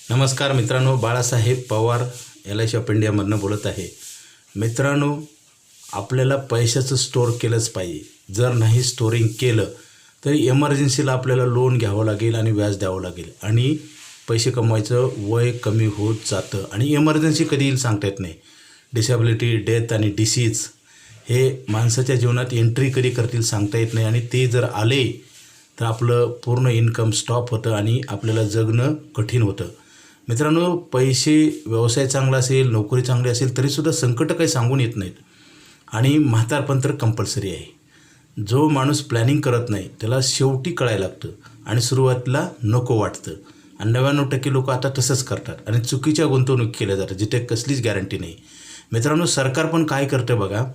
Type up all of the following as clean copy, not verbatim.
नमस्कार मित्रांनो, Balasaheb Pawar LIC of इंडियामधनं बोलत आहे. मित्रांनो, आपल्याला पैशाचं स्टोअर केलंच पाहिजे. जर नाही स्टोरिंग केलं तर इमर्जन्सीला आपल्याला लोन घ्यावं लागेल आणि व्याज द्यावं लागेल आणि पैसे कमवायचं वय कमी होत जातं आणि इमर्जन्सी कधी येईल सांगता येत नाही. डिसेबिलिटी, डेथ आणि डिसीज हे माणसाच्या जीवनात एंट्री कधी करतील सांगता येत नाही आणि ते जर आले तर आपलं पूर्ण इन्कम स्टॉप होतं आणि आपल्याला जगणं कठीण होतं. मित्रांनो, पैसे, व्यवसाय चांगला असेल, नोकरी चांगली असेल तरीसुद्धा संकट काही सांगून येत नाहीत आणि म्हातारपण तर कंपल्सरी आहे. जो माणूस प्लॅनिंग करत नाही त्याला शेवटी कळायला लागतं आणि सुरुवातीला नको वाटतं आणि 99% लोक आता तसंच करतात आणि चुकीच्या गुंतवणूक केल्या जातात जिथे कसलीच गॅरंटी नाही. मित्रांनो, सरकार पण काय करतं बघा,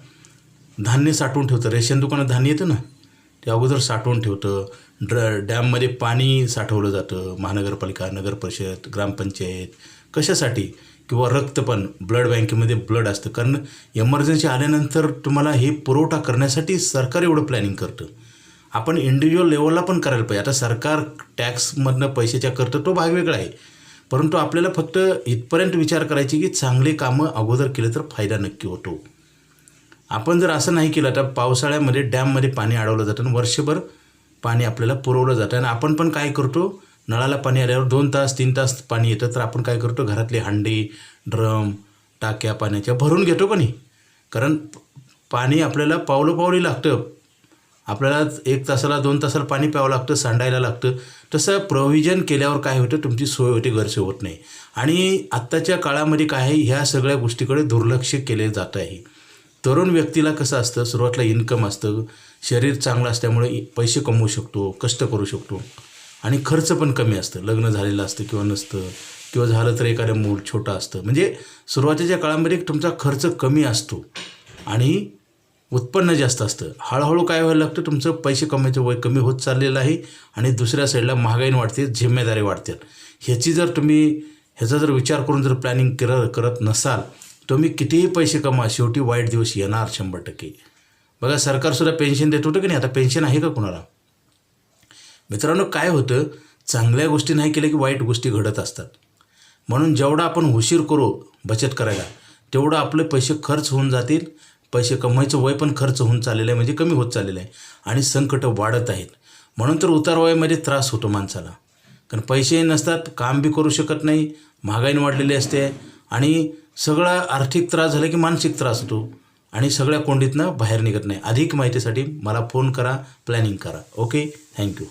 धान्य साठवून ठेवतं. रेशन दुकानात धान्य येतं ना, ते अगोदर साठवून ठेवतं. डॅममध्ये पाणी साठवलं जातं. महानगरपालिका, नगरपरिषद, ग्रामपंचायत कशासाठी? किंवा रक्त पण ब्लड बँकेमध्ये ब्लड असतं, कारण इमर्जन्सी आल्यानंतर तुम्हाला हे पुरवठा करण्यासाठी सरकार एवढं प्लॅनिंग करतं. आपण इंडिव्हिज्युअल लेवलला पण करायला पाहिजे. आता सरकार टॅक्समधनं पैशाच्या करतं, तो भाग वेगळा आहे, परंतु आपल्याला फक्त इथपर्यंत विचार करायची की चांगले कामं अगोदर केले तर फायदा नक्की होतो. आपण जर असं नाही केलं तर पावसाळ्यामध्ये डॅममध्ये पाणी अडवलं जातं आणि वर्षभर पाणी आपल्याला पुरवलं जातं आणि आपण पण काय करतो, नळाला पाणी आल्यावर 2 तास 3 तास पाणी येतं तर आपण काय करतो, घरातले हांडी, ड्रम, टाक्या पाण्याच्या भरून घेतो का नाही? कारण पाणी आपल्याला पावलोपावली लागतं. आपल्याला 1 तासाला 2 तासाला पाणी प्यावं लागतं, सांडायला लागतं. तसं प्रोव्हिजन केल्यावर काय होतं, तुमची सोय होते, गैरसोय होत नाही. आणि आत्ताच्या काळामध्ये काय आहे, ह्या सगळ्या गोष्टीकडे दुर्लक्ष केले जात आहे. तरुण व्यक्तीला कसं असतं, सुरुवातीला इन्कम असतं, शरीर चांगलं असल्यामुळे पैसे कमवू शकतो, कष्ट करू शकतो आणि खर्च पण कमी असतं. लग्न झालेलं असतं किंवा नसतं, किंवा झालं तर एखादं मूल छोटं असतं. म्हणजे सुरुवातीच्या काळामध्ये तुमचा खर्च कमी असतो आणि उत्पन्न जास्त असतं. हळूहळू काय व्हायला लागतं, तुमचं पैसे कमवायचं वय कमी होत चाललेलं आहे आणि दुसऱ्या साईडला महागाई वाढते, जिम्मेदारी वाढतात. ह्याचा जर विचार करून जर प्लॅनिंग करत नसाल, तुम्ही कितीही पैसे कमा, शेवटी वाईट दिवस येणार 100%. बघा, सरकारसुद्धा पेन्शन देत होतं की नाही, आता पेन्शन आहे का कुणाला? मित्रांनो, काय होतं, चांगल्या गोष्टी नाही केल्या की वाईट गोष्टी घडत असतात. म्हणून जेवढा आपण उशीर करू बचत करायला, तेवढं आपले पैसे खर्च होऊन जातील. पैसे कमवायचं वय पण खर्च होऊन चाललेलं आहे, म्हणजे कमी होत चाललेलं आहे आणि संकट वाढत आहेत. म्हणून तर उतार वयामध्ये त्रास होतो माणसाला, कारण पैसे नसतात, काम बी करू शकत नाही, महागाई वाढलेली असते आणि सगळा आर्थिक त्रास झाला की मानसिक त्रास होतो आणि सगळ्या कोंडीतनं बाहेर निघत नाही. अधिक माहितीसाठी मला फोन करा, प्लॅनिंग करा. Okay, thank you.